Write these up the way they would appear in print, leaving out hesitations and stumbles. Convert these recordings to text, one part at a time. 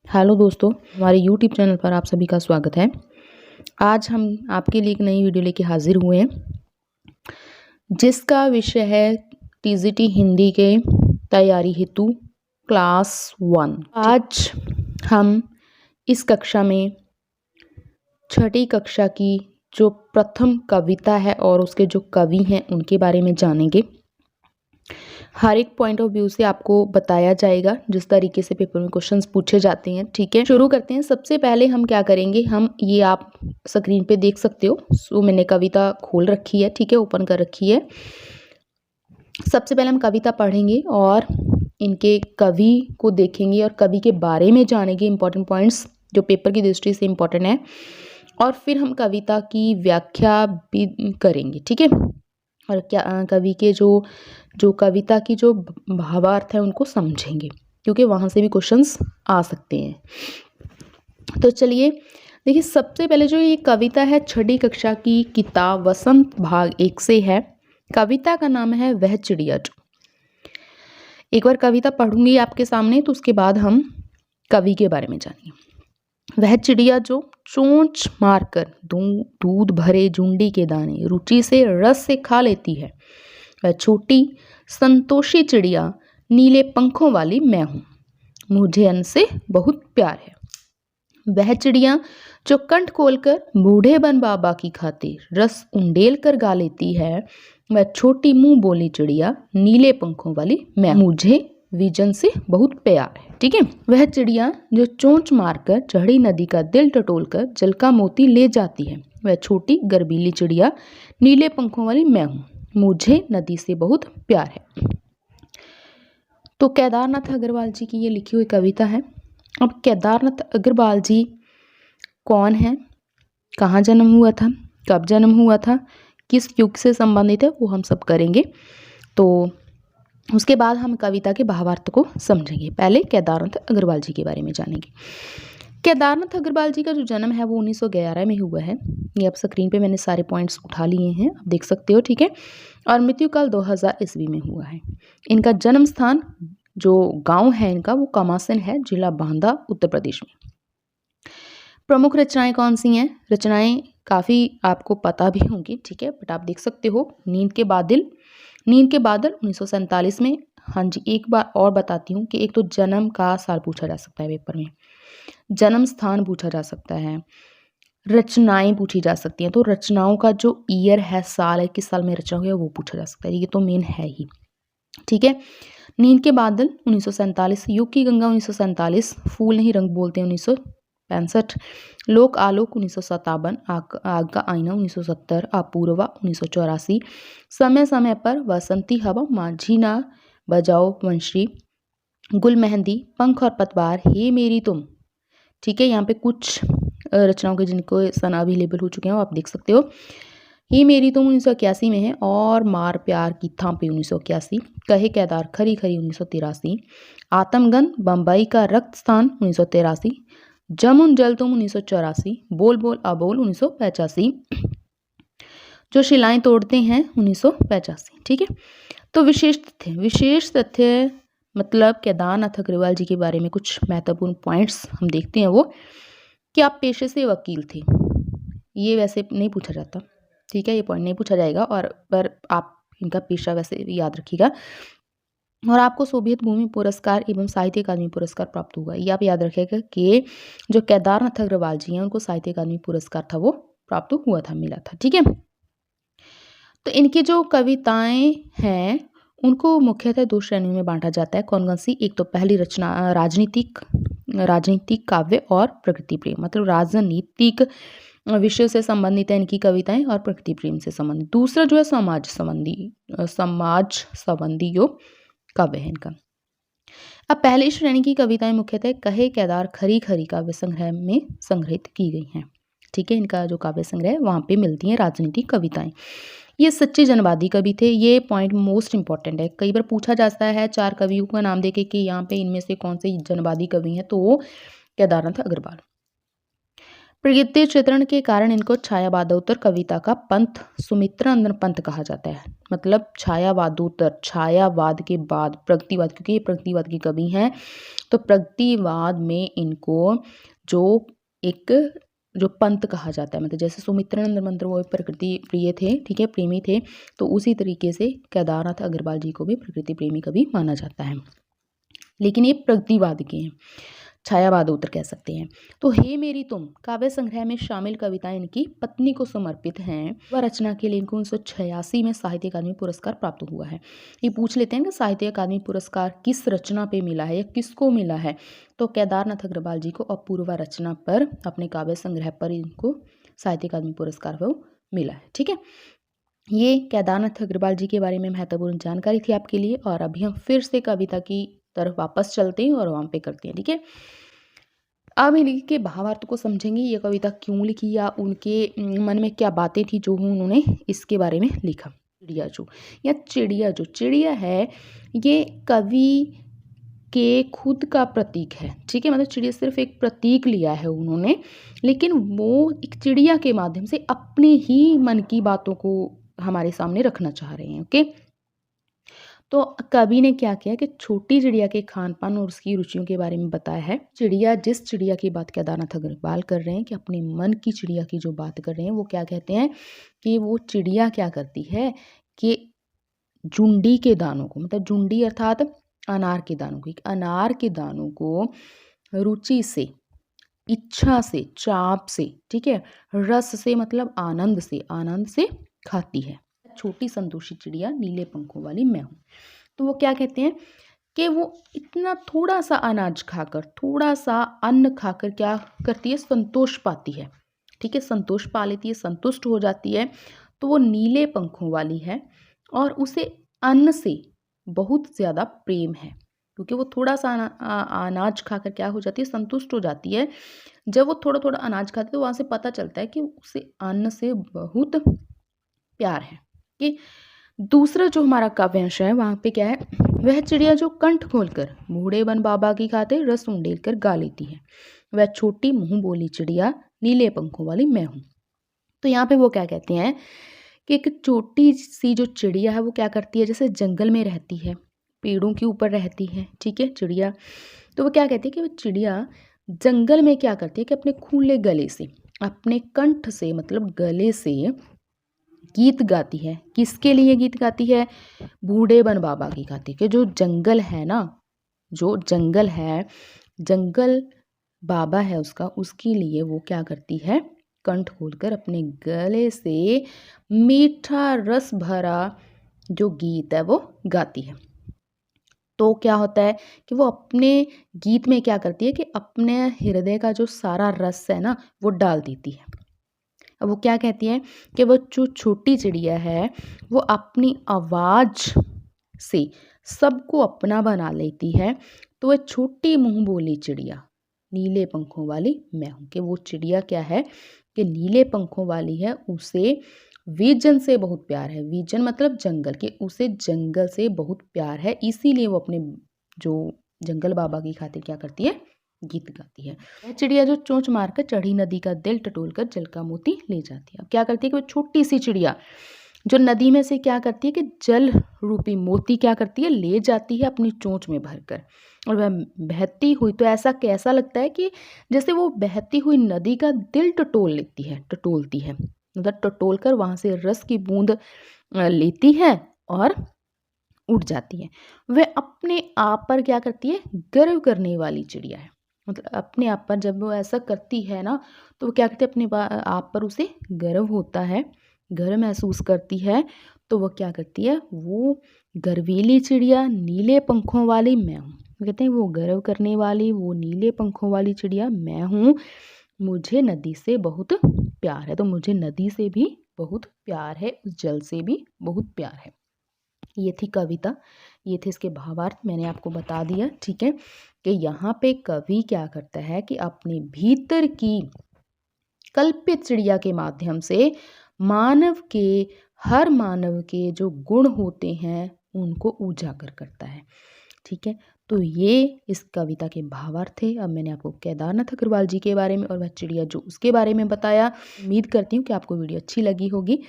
Hello दोस्तों, हमारे YouTube channel पर आप सभी का स्वागत है। आज हम आपके लिए एक नई वीडियो लेके हाजिर हुए हैं, जिसका विषय है टीजीटी हिंदी के तैयारी हेतु क्लास 1। आज हम इस कक्षा में छठी कक्षा की जो प्रथम कविता है और उसके जो कवि हैं उनके बारे में जानेंगे। हर एक पॉइंट ऑफ व्यू से आपको बताया जाएगा जिस तरीके से पेपर में क्वेश्चंस पूछे जाते हैं। ठीक है, शुरू करते हैं। सबसे पहले हम क्या करेंगे, हम ये आप स्क्रीन पे देख सकते हो, सो मैंने कविता खोल रखी है, ठीक है, ओपन कर रखी है। सबसे पहले हम कविता पढ़ेंगे और इनके कवि को देखेंगे और कवि के बारे में जानेंगे, इंपॉर्टेंट पॉइंट्स जो पेपर की दृष्टि से इंपॉर्टेंट है, और फिर हम कविता की व्याख्या भी करेंगे। ठीक है, और क्या कवि के जो कविता की जो भावार्थ है उनको समझेंगे, क्योंकि वहाँ से भी क्वेश्चंस आ सकते हैं। तो चलिए देखिए, सबसे पहले जो ये कविता है छठी कक्षा की किताब वसंत भाग 1 से है। कविता का नाम है वह चिड़िया जो। एक बार कविता पढ़ूंगी आपके सामने, तो उसके बाद हम कवि के बारे में जानेंगे। वह चिड़िया जो चोंच मारकर दूध भरे जुंडी के दाने रुचि से रस से खा लेती है, वह छोटी संतोषी चिड़िया नीले पंखों वाली मैं हूँ, मुझे उनसे बहुत प्यार है। वह चिड़िया जो कंठ खोलकर बूढ़े बन बाबा की खातिर रस उंडेल कर गा लेती है, वह छोटी मुंह बोली चिड़िया नीले पंखों वाली मैं, मुझे विजन से बहुत प्यार है। ठीक है, वह चिड़िया जो चोंच मारकर चढ़ी नदी का दिल टटोलकर जल का मोती ले जाती है, वह छोटी गर्बीली चिड़िया नीले पंखों वाली मैं हूँ, मुझे नदी से बहुत प्यार है। तो केदारनाथ अग्रवाल जी की ये लिखी हुई कविता है। अब केदारनाथ अग्रवाल जी कौन है, कहाँ जन्म हुआ था, कब जन्म हुआ था, किस युग से संबंधित है, वो हम सब करेंगे। तो उसके बाद हम कविता के भावार्थ को समझेंगे। पहले केदारनाथ अग्रवाल जी के बारे में जानेंगे। केदारनाथ अग्रवाल जी का जो जन्म है वो 1911 में हुआ है। ये अब स्क्रीन पे मैंने सारे पॉइंट्स उठा लिए हैं, आप देख सकते हो। ठीक है, और मृत्यु काल 2000 ईस्वी में हुआ है। इनका जन्म स्थान जो गांव है इनका वो कमासन है, जिला बांदा, उत्तर प्रदेश में। प्रमुख रचनाएं कौन सी हैं? रचनाएं काफ़ी आपको पता भी होंगी, ठीक है, बट आप देख सकते हो। नींद के बादल 1947 में। हाँ जी, एक बार और बताती हूँ कि एक तो जन्म का साल पूछा जा सकता है पेपर में, जन्म स्थान पूछा जा सकता है, रचनाएं पूछी जा सकती हैं। तो रचनाओं का जो ईयर है, साल है, किस साल में रचना हुई है, वो पूछा जा सकता है। ये तो मेन है ही। ठीक है, नींद के बादल 1947, युग की गंगा 1947, फूल नहीं रंग बोलते 1965, लोक आलोक 1957, आग का आईना 1970, अपूर्वा 1984, समय समय पर, बसंती हवा, माझी ना बजाओ वंशी, गुल मेहंदी, पंख और पतवार, हे मेरी तुम। ठीक है, यहाँ पे कुछ रचनाओं के जिनको सन अवेलेबल हो चुके हैं आप देख सकते हो। हे मेरी तुम 1981 में है, और मार प्यार की थापी 1981, कहे केदार खरी खरी 1983, आत्मगन बम्बई का रक्त स्थान 1983, जमुन जल तुम 1984, बोल बोल अबोल 1985, जो शिलाएं तोड़ते हैं 1985। ठीक है, तो विशेष तथ्य मतलब केदारनाथ अग्रवाल जी के बारे में कुछ महत्वपूर्ण पॉइंट्स हम देखते हैं। वो कि आप पेशे से वकील थे, ये वैसे नहीं पूछा जाता, ठीक है, ये पॉइंट नहीं पूछा जाएगा, और पर आप इनका पेशा वैसे याद रखिएगा। और आपको सोवियत भूमि पुरस्कार एवं साहित्य अकादमी पुरस्कार प्राप्त हुआ, ये आप याद रखिएगा कि जो केदारनाथ अग्रवाल जी हैं उनको साहित्य अकादमी पुरस्कार था वो प्राप्त हुआ था, मिला था। ठीक है, तो इनकी जो कविताएं हैं उनको मुख्यतः दो श्रेणियों में बांटा जाता है। कौन कौन सी? एक तो पहली रचना राजनीतिक काव्य और प्रकृति प्रेम, मतलब राजनीतिक विषय से संबंधित है इनकी कविताएं और प्रकृति प्रेम से संबंधित। दूसरा जो है समाज संबंधी जो काव्य है इनका। अब पहली श्रेणी की कविताएं मुख्यतः कहे केदार खरी खरी काव्य संग्रह में संग्रहित की गई हैं। ठीक है, इनका जो काव्य संग्रह है वहाँ पे मिलती हैं राजनीतिक कविताएं। ये सच्चे जनवादी कवि थे, ये पॉइंट मोस्ट इंपॉर्टेंट है। कई बार पूछा जाता है 4 कवियों का नाम देके कि यहाँ पे इनमें से कौन से जनवादी कवि हैं, तो वो केदारनाथ अग्रवाल। प्रकृति चित्रण के कारण इनको छायावादोत्तर कविता का पंथ सुमित्रानंद पंथ कहा जाता है। मतलब छायावादोत्तर, छायावाद के बाद प्रगतिवाद, क्योंकि ये प्रगतिवाद की कवि हैं, तो प्रगतिवाद में इनको जो पंथ कहा जाता है, मतलब जैसे सुमित्रानंद पंत वो प्रकृति प्रिय थे, ठीक है, प्रेमी थे, तो उसी तरीके से केदारनाथ अग्रवाल जी को भी प्रकृति प्रेमी कवि माना जाता है। लेकिन ये प्रगतिवाद के हैं, छायावादोत्तर कह सकते हैं। तो हे मेरी तुम काव्य संग्रह में शामिल कविताएं इनकी पत्नी को समर्पित हैं। वह रचना के लिए इनको 1986 में साहित्य अकादमी पुरस्कार प्राप्त हुआ है। ये पूछ लेते हैं कि साहित्य अकादमी पुरस्कार किस रचना पे मिला है या किसको मिला है, तो केदारनाथ अग्रवाल जी को अपूर्वा रचना पर, अपने काव्य संग्रह पर इनको साहित्य अकादमी पुरस्कार वो मिला है। ठीक है, ये केदारनाथ अग्रवाल जी के बारे में महत्वपूर्ण जानकारी थी आपके लिए। और अभी हम फिर से कविता की तरफ वापस चलते हैं और वहाँ पे करते हैं। ठीक है, अब इनके भावार्थ को समझेंगे, ये कविता क्यों लिखी या उनके मन में क्या बातें थी जो उन्होंने इसके बारे में लिखा। चिड़िया है ये कवि के खुद का प्रतीक है। ठीक है, मतलब चिड़िया सिर्फ एक प्रतीक लिया है उन्होंने, लेकिन वो एक चिड़िया के माध्यम से अपने ही मन की बातों को हमारे सामने रखना चाह रहे हैं। ओके, तो कवि ने क्या किया कि छोटी चिड़िया के खान पान और उसकी रुचियों के बारे में बताया है। जिस चिड़िया की बात केदारनाथ अग्रवाल कर रहे हैं, कि अपने मन की चिड़िया की जो बात कर रहे हैं, वो क्या कहते हैं कि वो चिड़िया क्या करती है कि जुंडी के दानों को, मतलब जुंडी अर्थात अनार के दानों को, अनार के दानों को रुचि से, इच्छा से, चाप से, ठीक है, रस से मतलब आनंद से खाती है। छोटी संतोषी चिड़िया नीले पंखों वाली मैं हूँ। तो वो क्या कहते हैं कि वो इतना थोड़ा सा अनाज खाकर, थोड़ा सा अन्न खाकर क्या करती है, संतोष पाती है। ठीक है, संतोष पा लेती है, संतुष्ट हो जाती है। तो वो नीले पंखों वाली है और उसे अन्न से बहुत ज़्यादा प्रेम है, क्योंकि वो थोड़ा सा अनाज खाकर क्या हो जाती है, संतुष्ट हो जाती है। जब वो थोड़ा थोड़ा अनाज खाती है तो वहाँ से पता चलता है कि उसे अन्न से बहुत प्यार है। कि दूसरा जो हमारा काव्यांश है वहाँ पे क्या है, वह चिड़िया जो कंठ खोलकर बूढ़े बन बाबा की खातिर रस उंडेल कर गा लेती है, वह छोटी मुंह बोली चिड़िया नीले पंखों वाली मैं हूँ। तो यहाँ पे वो क्या कहते हैं कि एक छोटी सी जो चिड़िया है वो क्या करती है, जैसे जंगल में रहती है, पेड़ों के ऊपर रहती है, ठीक है, चिड़िया। तो वो क्या कहती है कि वो चिड़िया जंगल में क्या करती है कि अपने खुले गले से, अपने कंठ से, मतलब गले से गीत गाती है। किसके लिए गीत गाती है, बूढ़े बन बाबा की खातिर, कि जो जंगल है ना, जो जंगल है, जंगल बाबा है उसका, उसके लिए वो क्या करती है, कंठ खोलकर अपने गले से मीठा रस भरा जो गीत है वो गाती है। तो क्या होता है कि वो अपने गीत में क्या करती है कि अपने हृदय का जो सारा रस है ना वो डाल देती है। अब वो क्या कहती है कि वो जो छोटी चिड़िया है वो अपनी आवाज़ से सबको अपना बना लेती है। तो वह छोटी मुंह बोली चिड़िया नीले पंखों वाली मैं हूँ, कि वो चिड़िया क्या है कि नीले पंखों वाली है, उसे विजन से बहुत प्यार है। विजन मतलब जंगल, के उसे जंगल से बहुत प्यार है, इसीलिए वो अपने जो जंगल बाबा की खातिर क्या करती है, गीत गाती है। वह चिड़िया जो चोंच मारकर चढ़ी नदी का दिल टटोल कर जल का मोती ले जाती है। अब क्या करती है कि वो छोटी सी चिड़िया जो नदी में से क्या करती है कि जल रूपी मोती क्या करती है, ले जाती है अपनी चोंच में भरकर, और वह बहती हुई, तो ऐसा कैसा लगता है कि जैसे वो बहती हुई नदी का दिल टटोलती है, मतलब टटोल कर वहाँ से रस की बूंद लेती है और उड़ जाती है। वह अपने आप पर क्या करती है, गर्व करने वाली चिड़िया है। मतलब अपने आप पर जब वो ऐसा करती है ना, तो वो क्या करती है, अपने आप पर उसे गर्व होता है, गर्व महसूस करती है। तो वो क्या करती है, वो गर्वीली चिड़िया नीले पंखों वाली मैं हूँ, कहते हैं वो गर्व करने वाली, वो नीले पंखों वाली चिड़िया मैं हूँ, मुझे नदी से बहुत प्यार है। तो मुझे नदी से भी बहुत प्यार है, उस जल से भी बहुत प्यार है। ये थी कविता, ये थे इसके भावार्थ, मैंने आपको बता दिया। ठीक है, कि यहाँ पे कवि क्या करता है कि अपने भीतर की कल्पित चिड़िया के माध्यम से हर मानव के जो गुण होते हैं उनको उजागर करता है। ठीक है, तो ये इस कविता के भावार्थ थे। अब मैंने आपको केदारनाथ अग्रवाल जी के बारे में और वह चिड़िया जो उसके बारे में बताया। उम्मीद करती हूँ कि आपको वीडियो अच्छी लगी होगी,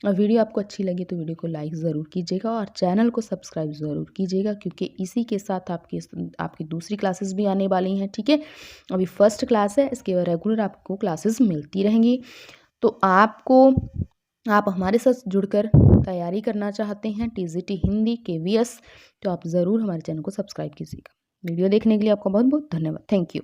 और वीडियो आपको अच्छी लगी तो वीडियो को लाइक ज़रूर कीजिएगा और चैनल को सब्सक्राइब ज़रूर कीजिएगा, क्योंकि इसी के साथ आपकी दूसरी क्लासेस भी आने वाली हैं। ठीक है, अभी फर्स्ट क्लास है, इसके बाद रेगुलर आपको क्लासेस मिलती रहेंगी। तो आप हमारे साथ जुड़कर तैयारी करना चाहते हैं टीजीटी हिंदी KVS, तो आप ज़रूर हमारे चैनल को सब्सक्राइब कीजिएगा। वीडियो देखने के लिए आपका बहुत बहुत धन्यवाद। Thank you.